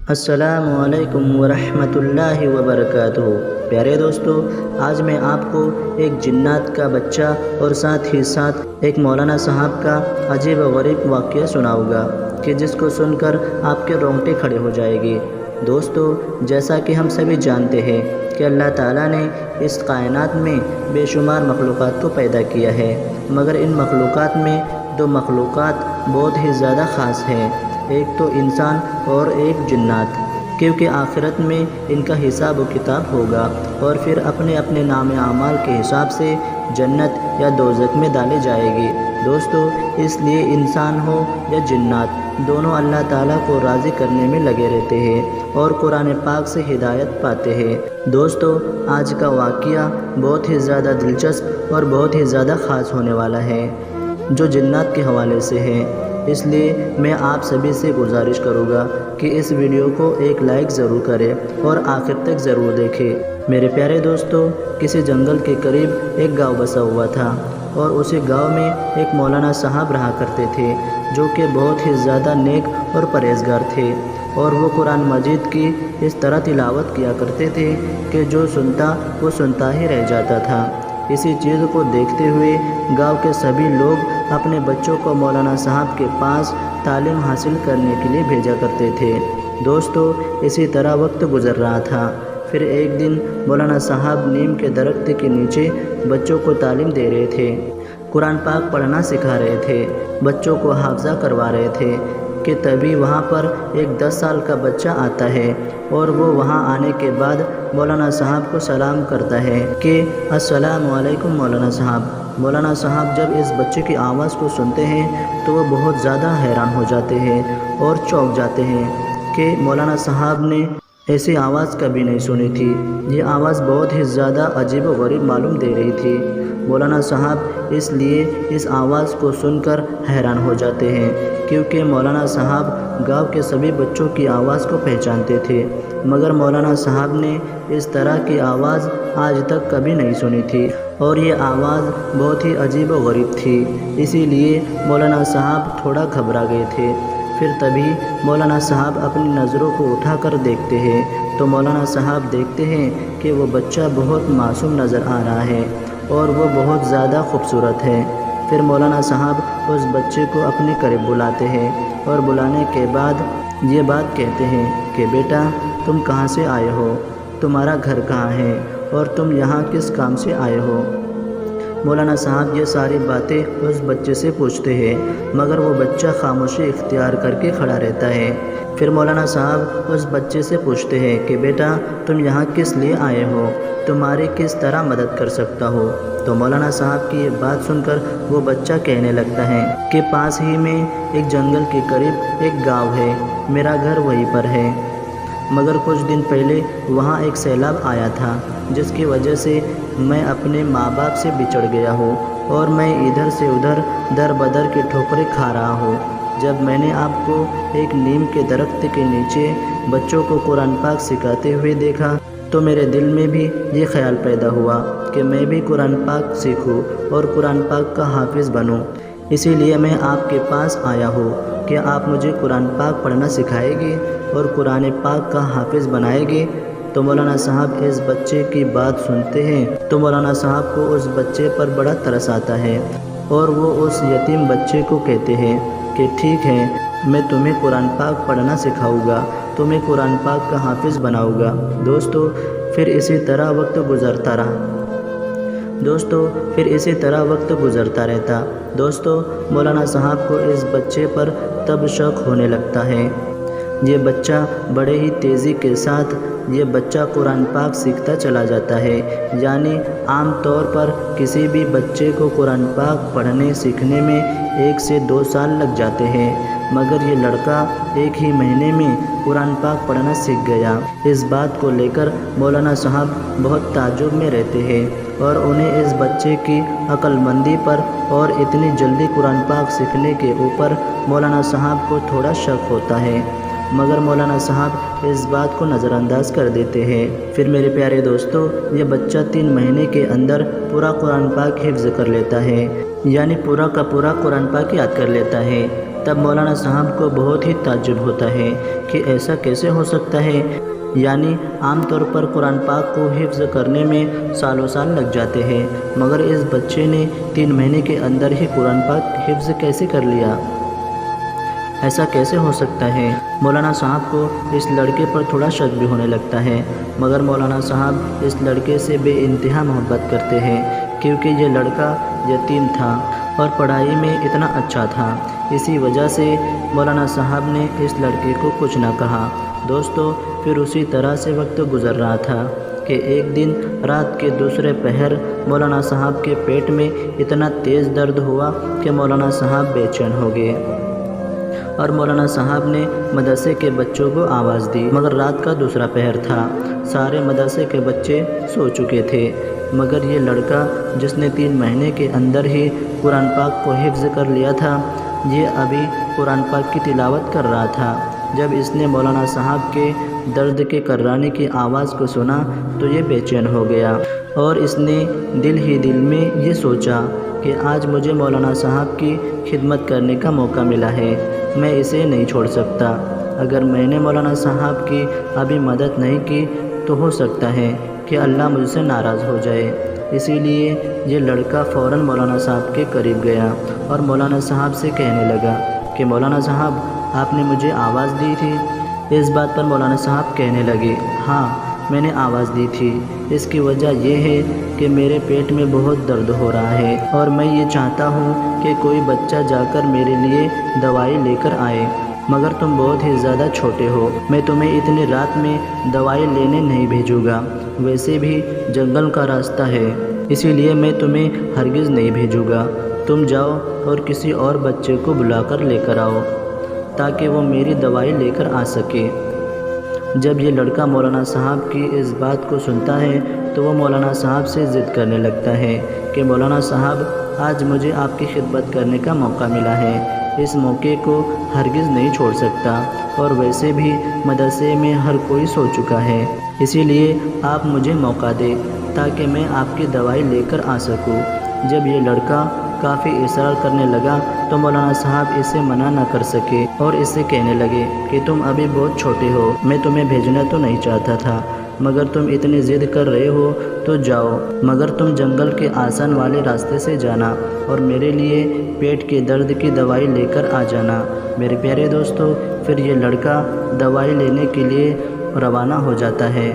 السلام علیکم ورحمۃ اللہ وبرکاتہ۔ پیارے دوستو، آج میں آپ کو ایک جنات کا بچہ اور ساتھ ہی ساتھ ایک مولانا صاحب کا عجیب و غریب واقعہ سناؤں گا کہ جس کو سن کر آپ کے رونگٹے کھڑے ہو جائے گی۔ دوستو، جیسا کہ ہم سبھی جانتے ہیں کہ اللہ تعالیٰ نے اس کائنات میں بے شمار مخلوقات کو پیدا کیا ہے، مگر ان مخلوقات میں دو مخلوقات بہت ہی زیادہ خاص ہیں، ایک تو انسان اور ایک جنات، کیونکہ آخرت میں ان کا حساب و کتاب ہوگا اور پھر اپنے اپنے نام اعمال کے حساب سے جنت یا دوزخ میں ڈالے جائے گی۔ دوستو، اس لیے انسان ہو یا جنات، دونوں اللہ تعالیٰ کو راضی کرنے میں لگے رہتے ہیں اور قرآن پاک سے ہدایت پاتے ہیں۔ دوستو، آج کا واقعہ بہت ہی زیادہ دلچسپ اور بہت ہی زیادہ خاص ہونے والا ہے، جو جنات کے حوالے سے ہے۔ اس لیے میں آپ سبھی سے گزارش کروں گا کہ اس ویڈیو کو ایک لائک ضرور کریں اور آخر تک ضرور دیکھیں۔ میرے پیارے دوستو، کسی جنگل کے قریب ایک گاؤں بسا ہوا تھا اور اسی گاؤں میں ایک مولانا صاحب رہا کرتے تھے، جو کہ بہت ہی زیادہ نیک اور پرہیزگار تھے، اور وہ قرآن مجید کی اس طرح تلاوت کیا کرتے تھے کہ جو سنتا وہ سنتا ہی رہ جاتا تھا۔ اسی چیز کو دیکھتے ہوئے گاؤں کے سبھی لوگ اپنے بچوں کو مولانا صاحب کے پاس تعلیم حاصل کرنے کے لیے بھیجا کرتے تھے۔ دوستو، اسی طرح وقت گزر رہا تھا۔ پھر ایک دن مولانا صاحب نیم کے درخت کے نیچے بچوں کو تعلیم دے رہے تھے، قرآن پاک پڑھنا سکھا رہے تھے، بچوں کو حافظہ کروا رہے تھے کہ تبھی وہاں پر ایک 10 سال کا بچہ آتا ہے اور وہ وہاں آنے کے بعد مولانا صاحب کو سلام کرتا ہے کہ السلام علیکم مولانا صاحب۔ مولانا صاحب جب اس بچے کی آواز کو سنتے ہیں تو وہ بہت زیادہ حیران ہو جاتے ہیں اور چونک جاتے ہیں کہ مولانا صاحب نے ایسی آواز کبھی نہیں سنی تھی، یہ آواز بہت ہی زیادہ عجیب و غریب معلوم دے رہی تھی۔ مولانا صاحب اس لیے اس آواز کو سن کر حیران ہو جاتے ہیں، کیونکہ مولانا صاحب گاؤں کے سبھی بچوں کی آواز کو پہچانتے تھے، مگر مولانا صاحب نے اس طرح کی آواز آج تک کبھی نہیں سنی تھی اور یہ آواز بہت ہی عجیب و غریب تھی۔ اسی لیے مولانا صاحب تھوڑا گھبرا گئے تھے۔ پھر تبھی مولانا صاحب اپنی نظروں کو اٹھا کر دیکھتے ہیں تو مولانا صاحب دیکھتے ہیں کہ وہ بچہ بہت معصوم نظر آ رہا ہے اور وہ بہت زیادہ خوبصورت ہے۔ پھر مولانا صاحب اس بچے کو اپنے قریب بلاتے ہیں اور بلانے کے بعد یہ بات کہتے ہیں کہ بیٹا، تم کہاں سے آئے ہو، تمہارا گھر کہاں ہے اور تم یہاں کس کام سے آئے ہو؟ مولانا صاحب یہ ساری باتیں اس بچے سے پوچھتے ہیں، مگر وہ بچہ خاموشی اختیار کر کے کھڑا رہتا ہے۔ پھر مولانا صاحب اس بچے سے پوچھتے ہیں کہ بیٹا، تم یہاں کس لیے آئے ہو، تمہاری کس طرح مدد کر سکتا ہو؟ تو مولانا صاحب کی یہ بات سن کر وہ بچہ کہنے لگتا ہے کہ پاس ہی میں ایک جنگل کے قریب ایک گاؤں ہے، میرا گھر وہیں پر ہے، مگر کچھ دن پہلے وہاں ایک سیلاب آیا تھا، جس کی وجہ سے میں اپنے ماں باپ سے بچھڑ گیا ہوں اور میں ادھر سے ادھر در بدر کی ٹھوکریں کھا رہا ہوں۔ جب میں نے آپ کو ایک نیم کے درخت کے نیچے بچوں کو قرآن پاک سکھاتے ہوئے دیکھا تو میرے دل میں بھی یہ خیال پیدا ہوا کہ میں بھی قرآن پاک سیکھوں اور قرآن پاک کا حافظ بنوں۔ اسی لیے میں آپ کے پاس آیا ہوں کہ آپ مجھے قرآن پاک پڑھنا سکھائے گے اور قرآن پاک کا حافظ بنائے گے۔ تو مولانا صاحب اس بچے کی بات سنتے ہیں تو مولانا صاحب کو اس بچے پر بڑا ترس آتا ہے اور وہ اس یتیم بچے کو کہتے ہیں کہ ٹھیک ہے، میں تمہیں قرآن پاک پڑھنا سکھاؤں گا، تمہیں قرآن پاک کا حافظ بناؤں گا۔ دوستو، پھر اسی طرح وقت گزرتا رہتا۔ دوستو، مولانا صاحب کو اس بچے پر تب شک ہونے لگتا ہے۔ یہ بچہ بڑے ہی تیزی کے ساتھ یہ بچہ قرآن پاک سیکھتا چلا جاتا ہے، یعنی عام طور پر کسی بھی بچے کو قرآن پاک پڑھنے سیکھنے میں 1 سے 2 سال لگ جاتے ہیں، مگر یہ لڑکا 1 ہی مہینے میں قرآن پاک پڑھنا سیکھ گیا۔ اس بات کو لے کر مولانا صاحب بہت تعجب میں رہتے ہیں اور انہیں اس بچے کی عقل مندی پر اور اتنی جلدی قرآن پاک سیکھنے کے اوپر مولانا صاحب کو تھوڑا شک ہوتا ہے، مگر مولانا صاحب اس بات کو نظر انداز کر دیتے ہیں۔ پھر میرے پیارے دوستو، یہ بچہ 3 مہینے کے اندر پورا قرآن پاک حفظ کر لیتا ہے، یعنی پورا کا پورا قرآن پاک یاد کر لیتا ہے۔ तब मौलाना साहब को बहुत ही ताज्जुब होता है कि ऐसा कैसे हो सकता है। यानी आम तौर पर कुरान पाक को हिफ्ज़ करने में सालों साल लग जाते हैं, मगर इस बच्चे ने 3 महीने के अंदर ही कुरान पाक हिफ्ज़ कैसे कर लिया, ऐसा कैसे हो सकता है। मौलाना साहब को इस लड़के पर थोड़ा शक भी होने लगता है, मगर मौलाना साहब इस लड़के से बेइंतहा मोहब्बत करते हैं क्योंकि ये लड़का यतीम था और पढ़ाई में इतना अच्छा था। इसी वजह से मौलाना साहब ने इस लड़के को कुछ ना कहा। दोस्तों, फिर उसी तरह से वक्त गुज़र रहा था कि एक दिन रात के दूसरे पहर मौलाना साहब के पेट में इतना तेज़ दर्द हुआ कि मौलाना साहब बेचैन हो गए और मौलाना साहब ने मदरसे के बच्चों को आवाज़ दी, मगर रात का दूसरा पहर था। सारे मदरसे के बच्चे सो चुके थे, मगर ये लड़का जिसने 3 महीने के अंदर ही कुरान पाक को हिफ्ज़ कर लिया था, ये अभी कुरान पाक की तिलावत कर रहा था। जब इसने मौलाना साहब के दर्द के कर्राने की आवाज़ को सुना तो ये बेचैन हो गया और इसने दिल ही दिल में ये सोचा कि आज मुझे मौलाना साहब की खिदमत करने का मौका मिला है, मैं इसे नहीं छोड़ सकता। अगर मैंने मौलाना साहब की अभी मदद नहीं की तो हो सकता है कि अल्लाह मुझसे नाराज़ हो जाए। इसीलिए ये लड़का फ़ौरन मौलाना साहब के करीब गया और मौलाना साहब से कहने लगा कि मौलाना साहब, आपने मुझे आवाज़ दी थी। इस बात पर मौलाना साहब कहने लगे, हाँ, मैंने आवाज़ दी थी। इसकी वजह यह है कि मेरे पेट में बहुत दर्द हो रहा है और मैं ये चाहता हूँ कि कोई बच्चा जाकर मेरे लिए दवाई लेकर आए, मगर तुम बहुत ही ज़्यादा छोटे हो, मैं तुम्हें इतनी रात में दवाई लेने नहीं भेजूँगा। वैसे भी जंगल का रास्ता है, इसीलिए मैं तुम्हें हरगिज़ नहीं भेजूँगा। तुम जाओ और किसी और बच्चे को बुलाकर लेकर आओ ताकि वो मेरी दवाई लेकर आ सके। जब ये लड़का मौलाना साहब की इस बात को सुनता है तो वो मौलाना साहब से ज़िद करने लगता है कि मौलाना साहब, आज मुझे आपकी खिदमत करने का मौका मिला है, इस मौके को हरगिज़ नहीं छोड़ सकता और वैसे भी मदरसे में हर कोई सो चुका है, इसीलिए आप मुझे मौका दें ताकि मैं आपकी दवाई लेकर आ सकूं। जब ये लड़का काफ़ी इसरार करने लगा तो मौलाना साहब इसे मना न कर सके और इससे कहने लगे कि तुम अभी बहुत छोटे हो, मैं तुम्हें भेजना तो नहीं चाहता था, मगर तुम इतनी ज़िद कर रहे हो तो जाओ, मगर तुम जंगल के आसान वाले रास्ते से जाना और मेरे लिए पेट के दर्द की दवाई लेकर आ जाना। मेरे प्यारे दोस्तों, फिर ये लड़का दवाई लेने के लिए रवाना हो जाता है।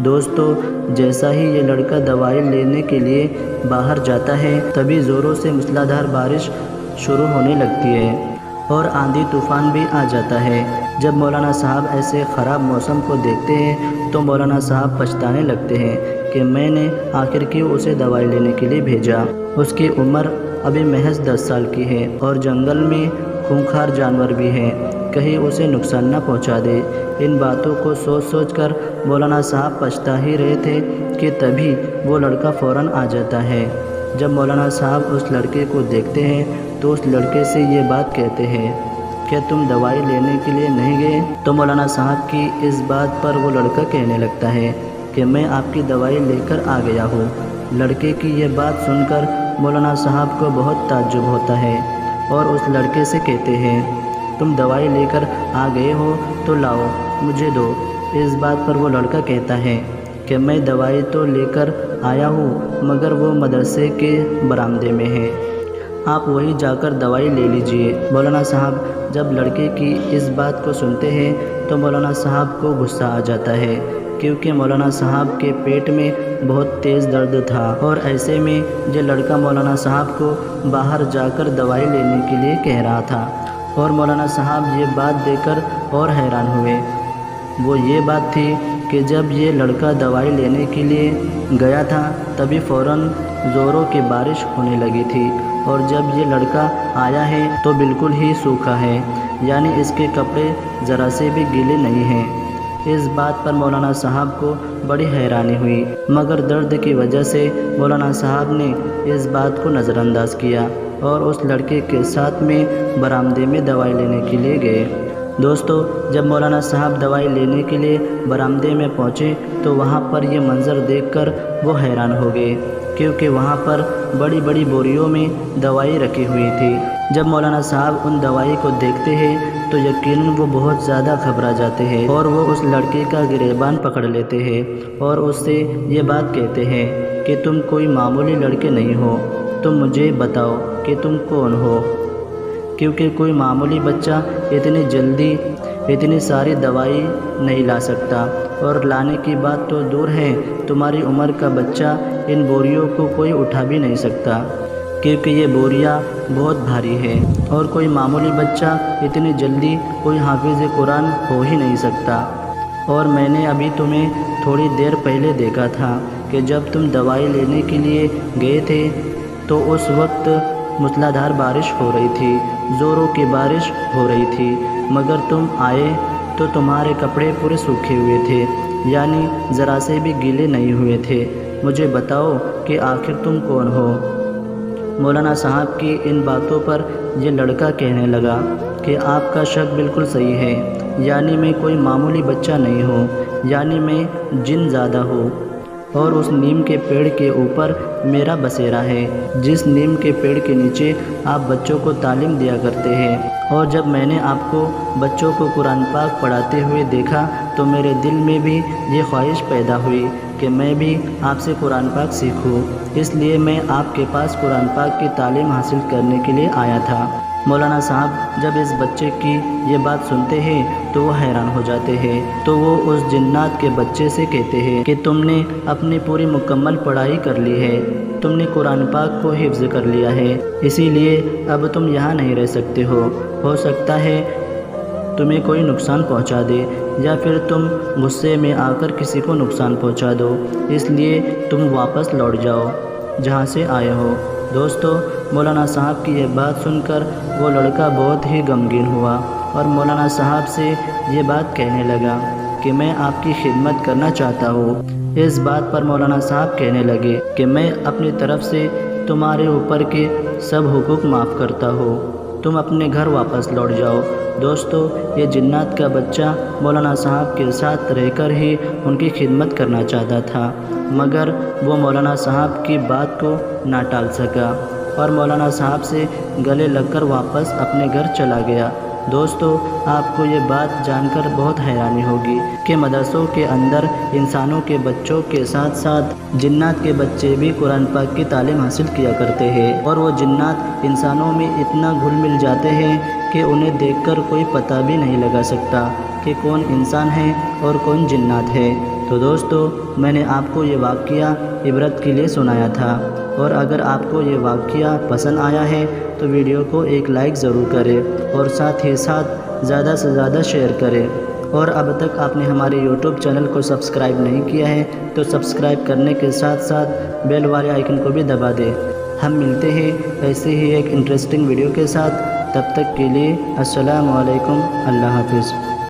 दोस्तों, जैसा ही ये लड़का दवाई लेने के लिए बाहर जाता है तभी ज़ोरों से मूसलाधार बारिश शुरू होने लगती है और आंधी तूफ़ान भी आ जाता है। जब मौलाना साहब ऐसे ख़राब मौसम को देखते हैं तो मौलाना साहब पछताने लगते हैं कि मैंने आखिर क्यों उसे दवाई लेने के लिए भेजा। उसकी उम्र अभी महज 10 साल की है और जंगल में खूंखार जानवर भी हैं, कहीं उसे नुकसान न पहुंचा दे। इन बातों को सोच सोच कर मौलाना साहब पछता ही रहे थे कि तभी वो लड़का फ़ौरन आ जाता है। जब मौलाना साहब उस लड़के को देखते हैं तो उस लड़के से ये बात कहते हैं, क्या तुम दवाई लेने के लिए नहीं गए? तो मौलाना साहब की इस बात पर वो लड़का कहने लगता है कि मैं आपकी दवाई लेकर आ गया हूँ। लड़के की ये बात सुनकर मौलाना साहब को बहुत ताज्जुब होता है और उस लड़के से कहते हैं, तुम दवाई लेकर आ गए हो तो लाओ, मुझे दो। इस बात पर वो लड़का कहता है कि मैं दवाई तो लेकर आया हूँ, मगर वो मदरसे के बरामदे में है, आप वहीं जाकर दवाई ले लीजिए। मौलाना साहब जब लड़के की इस बात को सुनते हैं तो मौलाना साहब को गुस्सा आ जाता है क्योंकि मौलाना साहब के पेट में बहुत तेज़ दर्द था और ऐसे में ये लड़का मौलाना साहब को बाहर जाकर दवाई लेने के लिए कह रहा था और मौलाना साहब ये बात देखकर और हैरान हुए। वो ये बात थी कि जब ये लड़का दवाई लेने के लिए गया था तभी फ़ौरन ज़ोरों की बारिश होने लगी थी और जब ये लड़का आया है तो बिल्कुल ही सूखा है, यानी इसके कपड़े ज़रा से भी गीले नहीं हैं। इस बात पर मौलाना साहब को बड़ी हैरानी हुई, मगर दर्द की वजह से मौलाना साहब ने इस बात को नज़रअंदाज किया और उस लड़के के साथ में बरामदे में दवाई लेने के लिए गए। दोस्तों, जब मौलाना साहब दवाई लेने के लिए बरामदे में पहुँचे तो वहाँ पर ये मंज़र देखकर वो हैरान हो गए क्योंकि वहाँ पर बड़ी बड़ी बोरियों में दवाई रखी हुई थी। जब मौलाना साहब उन दवाई को देखते हैं तो यकीनन वो बहुत ज़्यादा घबरा जाते हैं और वो उस लड़के का गिरेबान पकड़ लेते हैं और उससे ये बात कहते हैं कि तुम कोई मामूली लड़के नहीं हो, तुम मुझे बताओ कि तुम कौन हो, क्योंकि कोई मामूली बच्चा इतनी जल्दी इतनी सारी दवाई नहीं ला सकता, और लाने की बात तो दूर है, तुम्हारी उम्र का बच्चा इन बोरियों को कोई उठा भी नहीं सकता, क्योंकि ये बोरियां बहुत भारी है, और कोई मामूली बच्चा इतनी जल्दी कोई हाफिज़ कुरान हो ही नहीं सकता। और मैंने अभी तुम्हें थोड़ी देर पहले देखा था कि जब तुम दवाई लेने के लिए गए थे तो उस वक्त मूसलाधार बारिश हो रही थी, ज़ोरों की बारिश हो रही थी, मगर तुम आए तो तुम्हारे कपड़े पूरे सूखे हुए थे, यानी ज़रा से भी गीले नहीं हुए थे। मुझे बताओ कि आखिर तुम कौन हो। मौलाना साहब की इन बातों पर ये लड़का कहने लगा कि आपका शक बिल्कुल सही है, यानी मैं कोई मामूली बच्चा नहीं हूँ, यानी मैं जिनज़ादा हूँ, और उस नीम के पेड़ के ऊपर मेरा बसेरा है, जिस नीम के पेड़ के नीचे आप बच्चों को तालीम दिया करते हैं। और जब मैंने आपको बच्चों को कुरान पाक पढ़ाते हुए देखा तो मेरे दिल में भी ये ख्वाहिश पैदा हुई कि मैं भी आपसे कुरान पाक सीखूं, इसलिए मैं आपके पास कुरान पाक की तालीम हासिल करने के लिए आया था। मौलाना साहब जब इस बच्चे की ये बात सुनते हैं तो वो हैरान हो जाते हैं, तो वो उस जिन्नात के बच्चे से कहते हैं कि तुमने अपनी पूरी मुकम्मल पढ़ाई कर ली है, तुमने कुरान पाक को हिफ्ज़ कर लिया है, इसीलिए अब तुम यहाँ नहीं रह सकते हो सकता है तुम्हें कोई नुकसान पहुँचा दे, या फिर तुम गुस्से में आकर किसी को नुकसान पहुँचा दो, इसलिए तुम वापस लौट जाओ जहाँ से आए हो। दोस्तों, मौलाना साहब की यह बात सुनकर वो लड़का बहुत ही गमगीन हुआ और मौलाना साहब से ये बात कहने लगा कि मैं आपकी खिदमत करना चाहता हूँ। इस बात पर मौलाना साहब कहने लगे कि मैं अपनी तरफ से तुम्हारे ऊपर के सब हुकूक माफ़ करता हूँ, तुम अपने घर वापस लौट जाओ। दोस्तों, ये जिन्नात का बच्चा मौलाना साहब के साथ रहकर ही उनकी खिदमत करना चाहता था, मगर वो मौलाना साहब की बात को ना टाल सका और मौलाना साहब से गले लगकर वापस अपने घर चला गया। दोस्तों, आपको ये बात जानकर बहुत हैरानी होगी कि मदरसों के अंदर इंसानों के बच्चों के साथ साथ जिन्नात के बच्चे भी कुरान पाक की तालीम हासिल किया करते हैं, और वो जिन्नात इंसानों में इतना घुल मिल जाते हैं कि उन्हें देखकर कोई पता भी नहीं लगा सकता कि कौन इंसान है और कौन जिन्नात है। तो दोस्तों, मैंने आपको ये वाक़या इबरत के लिए सुनाया था, और अगर आपको ये वाक़या पसंद आया है तो वीडियो को एक लाइक ज़रूर करें और साथ ही साथ ज़्यादा से ज़्यादा शेयर करें। और अब तक आपने हमारे YouTube चैनल को सब्सक्राइब नहीं किया है तो सब्सक्राइब करने के साथ साथ बेल वाले आइकन को भी दबा दें। हम मिलते हैं ऐसे ही एक इंटरेस्टिंग वीडियो के साथ, तब तक के लिए अस्सलामु अलैकुम, अल्लाह हाफ़िज़।